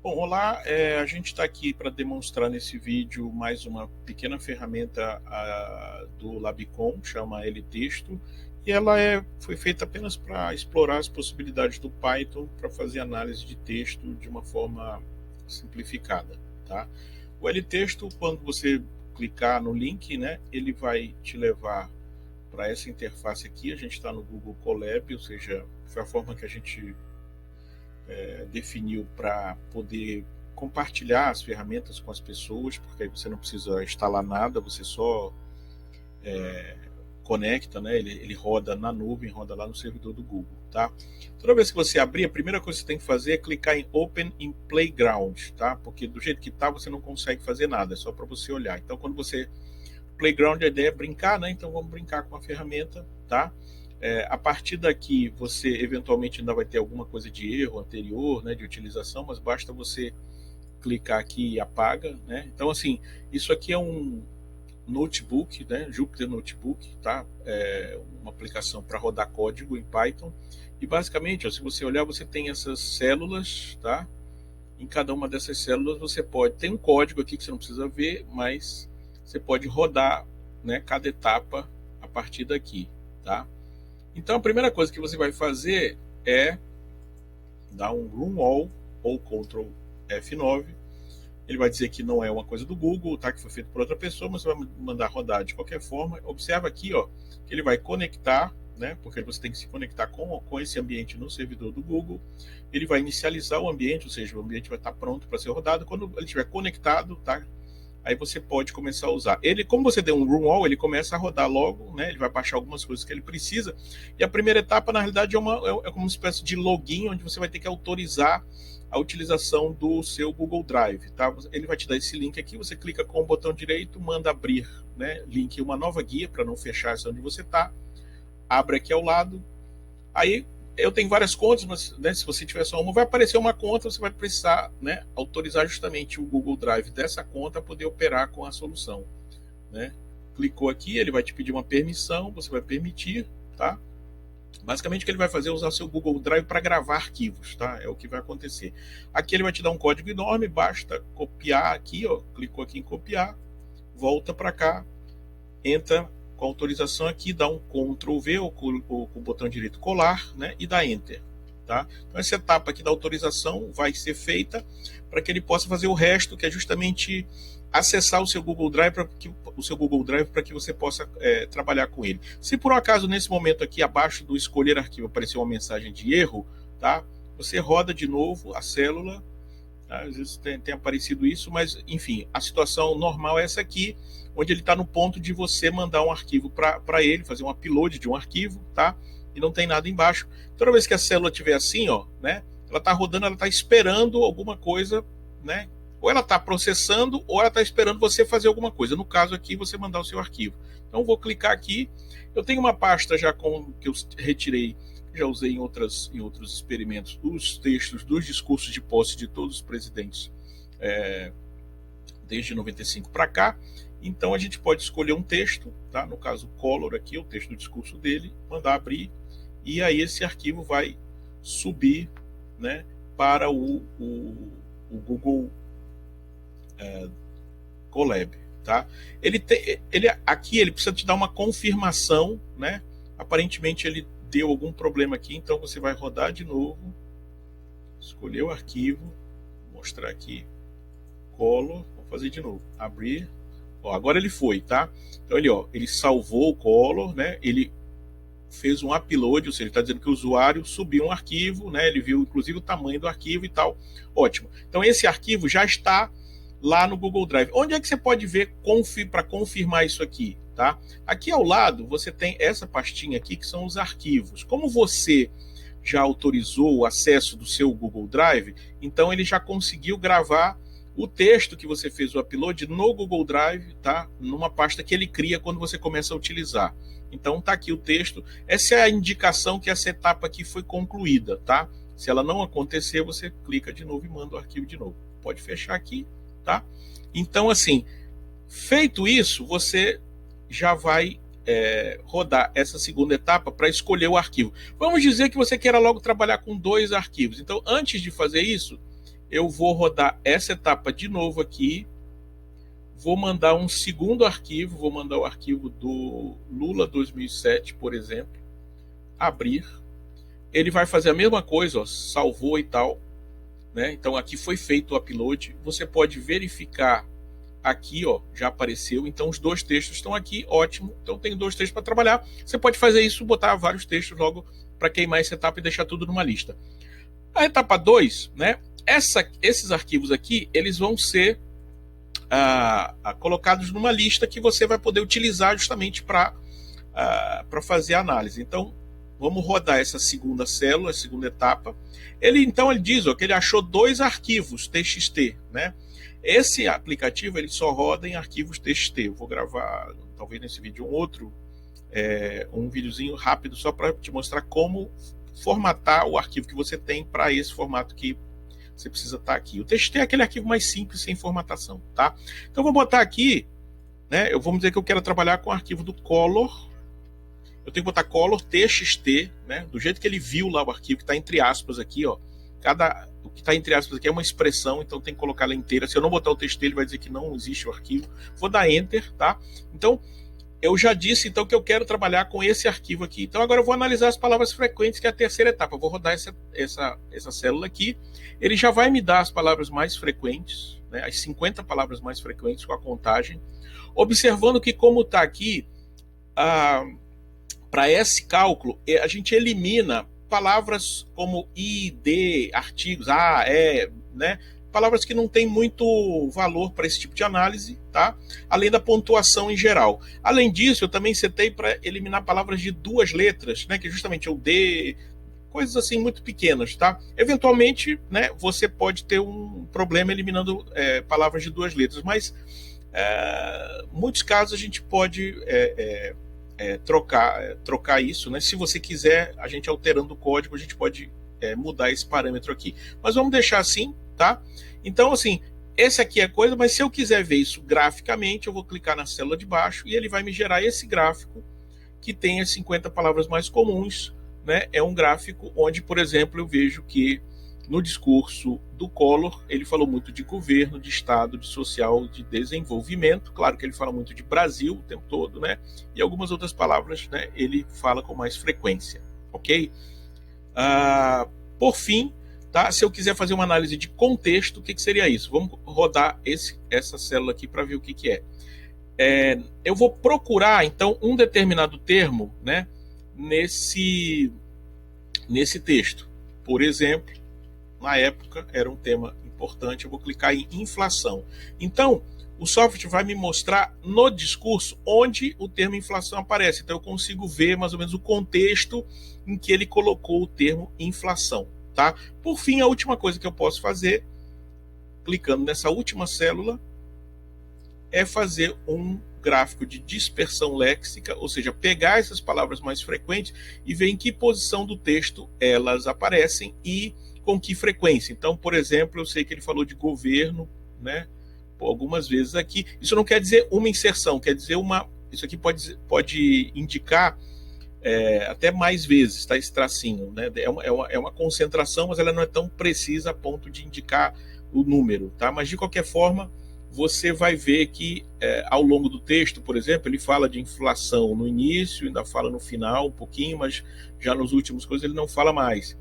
Bom, olá, a gente está aqui para demonstrar nesse vídeo mais uma pequena ferramenta do Labicon, chama LTexto, e ela foi feita apenas para explorar as possibilidades do Python para fazer análise de texto de uma forma simplificada, tá? O LTexto, quando você clicar no link, né, ele vai te levar para essa interface aqui. A gente está no Google Colab, ou seja, foi a forma que a gente definiu para poder compartilhar as ferramentas com as pessoas, porque aí você não precisa instalar nada, você só conecta, né? Ele roda na nuvem, roda lá no servidor do Google, tá? Toda vez que você abrir, a primeira coisa que você tem que fazer é clicar em Open in Playground, tá? Porque do jeito que tá, você não consegue fazer nada, é só para você olhar. Então, quando você Playground, a ideia é brincar, né? Então vamos brincar com a ferramenta, tá? A partir daqui, você eventualmente ainda vai ter alguma coisa de erro anterior, né, de utilização, mas basta você clicar aqui e apaga, né? Então, assim, isso aqui é um notebook, né, Jupyter Notebook, tá? É uma aplicação para rodar código em Python. E basicamente, ó, se você olhar, você tem essas células, tá? Em cada uma dessas células você pode... Tem um código aqui que você não precisa ver, mas você pode rodar, né, cada etapa a partir daqui, tá? Então a primeira coisa que você vai fazer é dar um Run All ou Ctrl F9. Ele vai dizer que não é uma coisa do Google, tá? Que foi feito por outra pessoa, mas você vai mandar rodar de qualquer forma. Observa aqui, ó, que ele vai conectar, né? Porque você tem que se conectar com esse ambiente no servidor do Google. Ele vai inicializar o ambiente, ou seja, o ambiente vai estar pronto para ser rodado. Quando ele estiver conectado, tá? Aí você pode começar a usar. Ele, como você deu um run all, ele começa a rodar logo, né? Ele vai baixar algumas coisas que ele precisa. E a primeira etapa, na realidade, é como uma espécie de login, onde você vai ter que autorizar a utilização do seu Google Drive, tá? Ele vai te dar esse link aqui, você clica com o botão direito, manda abrir, né? Link uma nova guia para não fechar essa onde você está. Abre aqui ao lado. Aí eu tenho várias contas, mas, né, se você tiver só uma, vai aparecer uma conta, você vai precisar, né, autorizar justamente o Google Drive dessa conta para poder operar com a solução, né? Clicou aqui, ele vai te pedir uma permissão, você vai permitir, tá? Basicamente o que ele vai fazer é usar o seu Google Drive para gravar arquivos, tá? É o que vai acontecer. Aqui ele vai te dar um código enorme, basta copiar aqui, ó, clicou aqui em copiar, volta para cá, entra com autorização aqui, dá um Ctrl V ou com o botão direito colar, né, e dá Enter. Tá? Então essa etapa aqui da autorização vai ser feita para que ele possa fazer o resto, que é justamente acessar o seu Google Drive para que você possa trabalhar com ele. Se por um acaso nesse momento aqui abaixo do escolher arquivo aparecer uma mensagem de erro, tá? Você roda de novo a célula. Às vezes tem aparecido isso, mas enfim, a situação normal é essa aqui, onde ele está no ponto de você mandar um arquivo para ele, fazer um upload de um arquivo, tá? E não tem nada embaixo. Toda vez que a célula estiver assim, ó, né? Ela está rodando, ela está esperando alguma coisa, né? Ou ela está processando, ou ela está esperando você fazer alguma coisa. No caso aqui, você mandar o seu arquivo. Então, vou clicar aqui. Eu tenho uma pasta já que eu retirei, já usei em outros experimentos, dos textos, dos discursos de posse de todos os presidentes desde 95 para cá. Então a gente pode escolher um texto, tá? No caso Collor aqui, o texto do discurso dele, mandar abrir, e aí esse arquivo vai subir, né, para o Google Colab, tá? Aqui ele precisa te dar uma confirmação, né? Aparentemente ele deu algum problema aqui, então você vai rodar de novo, escolher o arquivo, mostrar aqui, Collor, vou fazer de novo, abrir. Ó, agora ele foi, tá? Então ele salvou o Collor, né? Ele fez um upload, ou seja, ele está dizendo que o usuário subiu um arquivo, né? Ele viu inclusive o tamanho do arquivo e tal. Ótimo. Então esse arquivo já está lá no Google Drive. Onde é que você pode ver para confirmar isso aqui, tá? Aqui ao lado você tem essa pastinha aqui que são os arquivos. Como você já autorizou o acesso do seu Google Drive, então ele já conseguiu gravar o texto que você fez o upload no Google Drive, tá? Numa pasta que ele cria quando você começa a utilizar. Então tá aqui o texto. Essa é a indicação que essa etapa aqui foi concluída, tá? Se ela não acontecer, você clica de novo e manda o arquivo de novo. Pode fechar aqui, tá? Então assim, feito isso, você já vai rodar essa segunda etapa para escolher o arquivo. Vamos dizer que você queira logo trabalhar com 2 arquivos. Então antes de fazer isso, eu vou rodar essa etapa de novo aqui, vou mandar um segundo arquivo, vou mandar o arquivo do Lula 2007, por exemplo, abrir. Ele vai fazer a mesma coisa, ó, salvou e tal, né? Então aqui foi feito o upload. Você pode verificar aqui, ó, já apareceu. Então os dois textos estão aqui, ótimo. Então tem dois textos para trabalhar. Você pode fazer isso, botar vários textos logo para queimar essa etapa e deixar tudo numa lista. A etapa 2, né? Esses arquivos aqui, eles vão ser colocados numa lista que você vai poder utilizar justamente para fazer a análise. Então, vamos rodar essa segunda célula, a segunda etapa. Ele diz, ó, que ele achou 2 arquivos TXT, né? Esse aplicativo ele só roda em arquivos TXT. Eu vou gravar, talvez nesse vídeo, um videozinho rápido só para te mostrar como formatar o arquivo que você tem para esse formato que você precisa estar aqui. O TXT é aquele arquivo mais simples, sem formatação, tá? Então, vou botar aqui, né? Vamos dizer que eu quero trabalhar com o arquivo do Color. Eu tenho que botar Color TXT, né? Do jeito que ele viu lá o arquivo, que está entre aspas aqui, ó. O que está entre aspas aqui é uma expressão, então tem que colocar ela inteira. Se eu não botar o TXT, ele vai dizer que não existe o arquivo. Vou dar Enter, tá? Então, eu já disse então que eu quero trabalhar com esse arquivo aqui. Então agora eu vou analisar as palavras frequentes, que é a terceira etapa. Eu vou rodar essa célula aqui. Ele já vai me dar as palavras mais frequentes, né, as 50 palavras mais frequentes com a contagem. Observando que, como está aqui, para esse cálculo, a gente elimina palavras como I, D, artigos, A, E, né? Palavras que não têm muito valor para esse tipo de análise, tá? Além da pontuação em geral. Além disso, eu também setei para eliminar palavras de 2 letras, né? Que justamente é o D, coisas assim muito pequenas, tá? Eventualmente, né? Você pode ter um problema eliminando palavras de 2 letras, mas em muitos casos a gente pode trocar isso, né? Se você quiser, a gente alterando o código, a gente pode mudar esse parâmetro aqui. Mas vamos deixar assim, tá? Então, assim, esse aqui é coisa, mas se eu quiser ver isso graficamente, eu vou clicar na célula de baixo e ele vai me gerar esse gráfico que tem as 50 palavras mais comuns, né? É um gráfico onde, por exemplo, eu vejo que no discurso do Collor, ele falou muito de governo, de Estado, de social, de desenvolvimento. Claro que ele fala muito de Brasil o tempo todo, né? E algumas outras palavras, né, ele fala com mais frequência, ok? Por fim, tá? Se eu quiser fazer uma análise de contexto, o que seria isso? Vamos rodar essa célula aqui para ver o que é. Eu vou procurar, então, um determinado termo, né, nesse texto. Por exemplo, na época, era um tema importante, eu vou clicar em inflação. Então, o software vai me mostrar no discurso onde o termo inflação aparece. Então, eu consigo ver mais ou menos o contexto em que ele colocou o termo inflação, tá? Por fim, a última coisa que eu posso fazer, clicando nessa última célula, é fazer um gráfico de dispersão léxica, ou seja, pegar essas palavras mais frequentes e ver em que posição do texto elas aparecem e com que frequência. Então, por exemplo, eu sei que ele falou de governo, né, algumas vezes aqui. Isso não quer dizer uma inserção, quer dizer uma... Isso aqui pode indicar até mais vezes, tá? Esse tracinho, né? É uma concentração, mas ela não é tão precisa a ponto de indicar o número, tá? Mas de qualquer forma, você vai ver que ao longo do texto, por exemplo, ele fala de inflação no início, ainda fala no final um pouquinho, mas já nos últimos coisas ele não fala mais.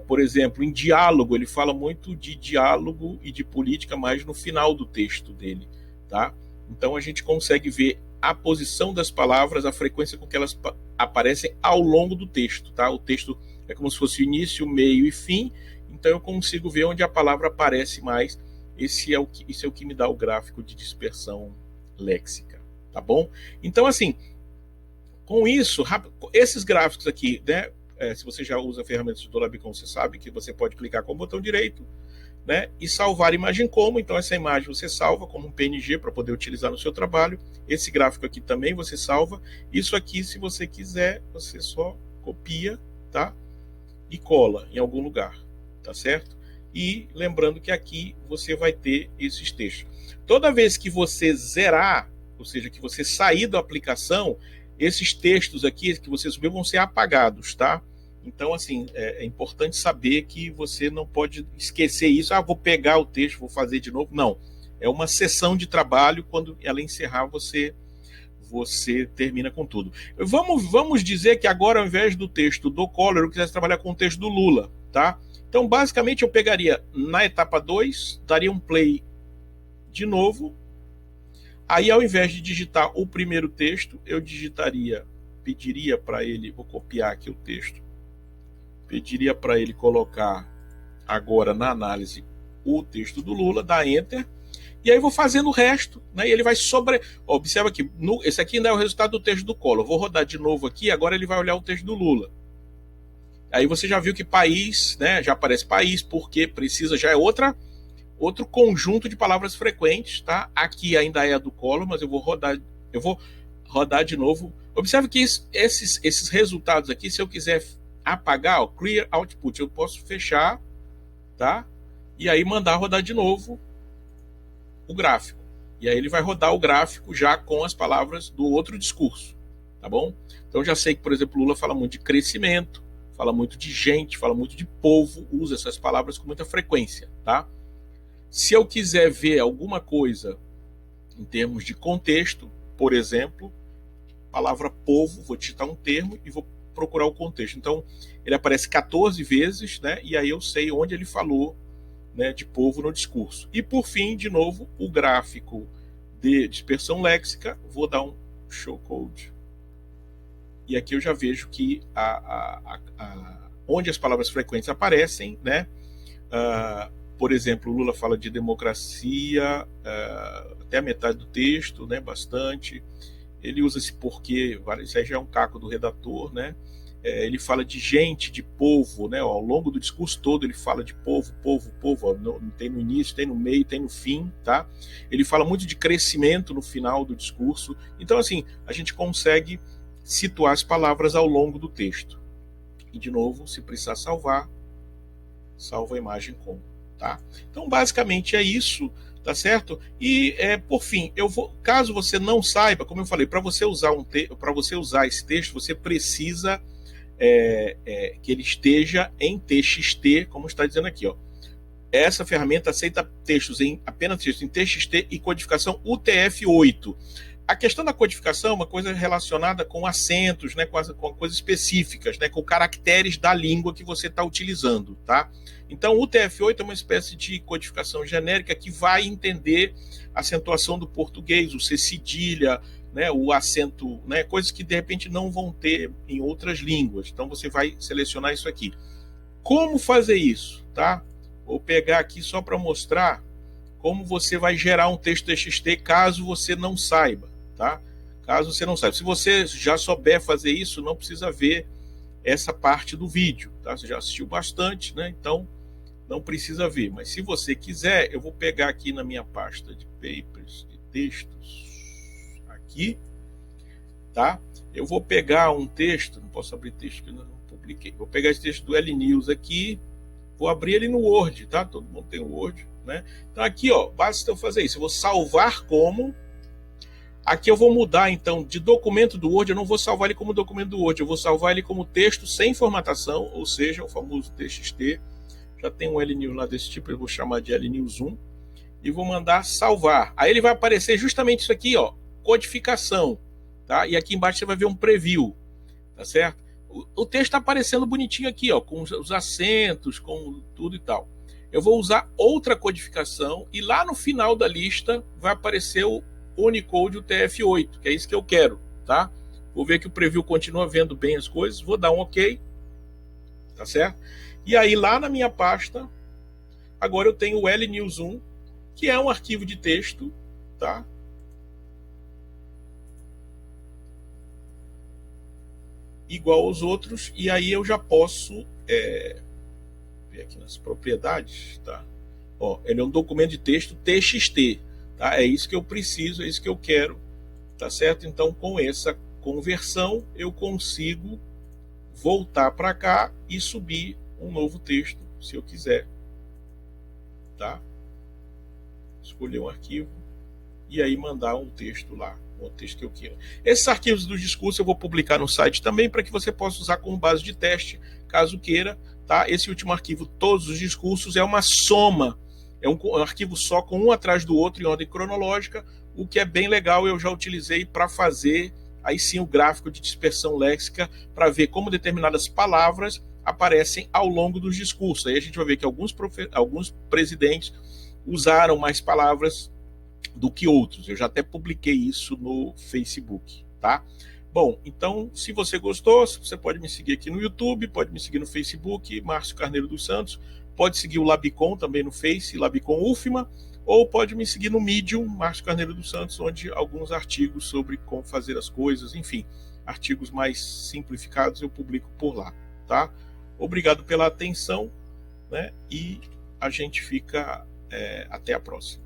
Por exemplo, em diálogo, ele fala muito de diálogo e de política mais no final do texto dele, tá? Então a gente consegue ver a posição das palavras, a frequência com que elas aparecem ao longo do texto, tá? O texto é como se fosse início, meio e fim, então eu consigo ver onde a palavra aparece mais. Isso é o que me dá o gráfico de dispersão léxica, tá bom? Então, assim, com isso, esses gráficos aqui, né? Se você já usa ferramentas do Dolabicon, você sabe que você pode clicar com o botão direito, né, e salvar a imagem como. Então essa imagem você salva como um PNG para poder utilizar no seu trabalho. Esse gráfico aqui também você salva. Isso aqui, se você quiser, você só copia, tá, e cola em algum lugar, tá certo? E lembrando que aqui você vai ter esses textos. Toda vez que você zerar, ou seja, que você sair da aplicação, esses textos aqui que você subiu vão ser apagados, tá? Então, assim, é importante saber que você não pode esquecer isso. Ah, vou pegar o texto, vou fazer de novo. Não. É uma sessão de trabalho. Quando ela encerrar, você termina com tudo. Vamos dizer que agora, ao invés do texto do Collor, eu quisesse trabalhar com o texto do Lula, tá? Então, basicamente, eu pegaria na etapa 2, daria um play de novo. Aí, ao invés de digitar o primeiro texto, eu pediria para ele, vou copiar aqui o texto, pediria para ele colocar agora na análise o texto do Lula, dá Enter, e aí vou fazendo o resto, né? E ele vai sobre. Observa aqui, esse aqui ainda é o resultado do texto do Collor. Vou rodar de novo aqui, agora ele vai olhar o texto do Lula. Aí você já viu que país, né? Já aparece país, porque precisa, já é outro conjunto de palavras frequentes, tá? Aqui ainda é a do Collor, mas eu vou rodar de novo. Observe que esses resultados aqui, se eu quiser apagar, ó, Clear Output, eu posso fechar, tá? E aí mandar rodar de novo o gráfico. E aí ele vai rodar o gráfico já com as palavras do outro discurso, tá bom? Então já sei que, por exemplo, Lula fala muito de crescimento, fala muito de gente, fala muito de povo, usa essas palavras com muita frequência, tá? Se eu quiser ver alguma coisa em termos de contexto, por exemplo, palavra povo, vou digitar um termo e vou procurar o contexto. Então, ele aparece 14 vezes, né? E aí eu sei onde ele falou, né, de povo no discurso. E por fim, de novo, o gráfico de dispersão léxica, vou dar um show code. E aqui eu já vejo que onde as palavras frequentes aparecem, né? Por exemplo, Lula fala de democracia até a metade do texto, né? Bastante. Ele usa esse porquê, isso aí já é um caco do redator, né? Ele fala de gente, de povo, né? Ao longo do discurso todo ele fala de povo, povo, povo. Ó, tem no início, tem no meio, tem no fim, tá? Ele fala muito de crescimento no final do discurso. Então, assim, a gente consegue situar as palavras ao longo do texto. E, de novo, se precisar salvar, salva a imagem como, tá? Então, basicamente é isso, tá certo? E, por fim, caso você não saiba, como eu falei, para você usar esse texto, você precisa que ele esteja em TXT, como está dizendo aqui, ó. Essa ferramenta aceita apenas textos em TXT e codificação UTF-8. A questão da codificação é uma coisa relacionada com acentos, né, com coisas específicas, né, com caracteres da língua que você está utilizando, tá? Então, o UTF-8 é uma espécie de codificação genérica que vai entender a acentuação do português, o C cedilha, né, o acento, né, coisas que de repente não vão ter em outras línguas. Então, você vai selecionar isso aqui. Como fazer isso, tá? Vou pegar aqui só para mostrar como você vai gerar um texto TXT caso você não saiba, tá? Caso você não saiba. Se você já souber fazer isso, não precisa ver essa parte do vídeo, tá? Você já assistiu bastante, né? Então, não precisa ver. Mas se você quiser, eu vou pegar aqui na minha pasta de papers, de textos, aqui, tá? Eu vou pegar um texto, não posso abrir texto que eu não publiquei. Vou pegar esse texto do L News aqui, vou abrir ele no Word, tá? Todo mundo tem o Word, né? Então aqui, ó, basta eu fazer isso. Eu vou salvar como. Aqui eu vou mudar, então, de documento do Word, eu não vou salvar ele como documento do Word, eu vou salvar ele como texto sem formatação, ou seja, o famoso TXT. Já tem um LNews lá desse tipo, eu vou chamar de LNews 1, e vou mandar salvar. Aí ele vai aparecer justamente isso aqui, ó, codificação, tá? E aqui embaixo você vai ver um preview, tá certo? O texto está aparecendo bonitinho aqui, ó, com os acentos, com tudo e tal. Eu vou usar outra codificação, e lá no final da lista vai aparecer o Unicode UTF-8, que é isso que eu quero, tá? Vou ver que o preview continua vendo bem as coisas, vou dar um OK, tá certo? E aí lá na minha pasta, agora eu tenho o LNews 1, que é um arquivo de texto, tá? Igual aos outros, e aí eu já posso ver aqui nas propriedades, tá? Ó, ele é um documento de texto TXT, tá? É isso que eu preciso, é isso que eu quero, tá certo? Então, com essa conversão, eu consigo voltar para cá e subir um novo texto, se eu quiser, tá? Escolher um arquivo e aí mandar um texto lá. o texto que eu queira. Esses arquivos do discurso eu vou publicar no site também para que você possa usar como base de teste, caso queira. Tá? Esse último arquivo, todos os discursos, é uma soma, é um arquivo só com um atrás do outro em ordem cronológica, o que é bem legal. Eu já utilizei para fazer aí sim o gráfico de dispersão léxica, para ver como determinadas palavras aparecem ao longo dos discursos. Aí a gente vai ver que alguns presidentes usaram mais palavras do que outros. Eu já até publiquei isso no Facebook, tá? Bom, então, se você gostou, você pode me seguir aqui no YouTube, pode me seguir no Facebook, Márcio Carneiro dos Santos, pode seguir o Labicon também no Face, Labicon UFMA, ou pode me seguir no Medium, Márcio Carneiro dos Santos, onde alguns artigos sobre como fazer as coisas, enfim, artigos mais simplificados eu publico por lá, tá? Obrigado pela atenção, né? E a gente fica até a próxima.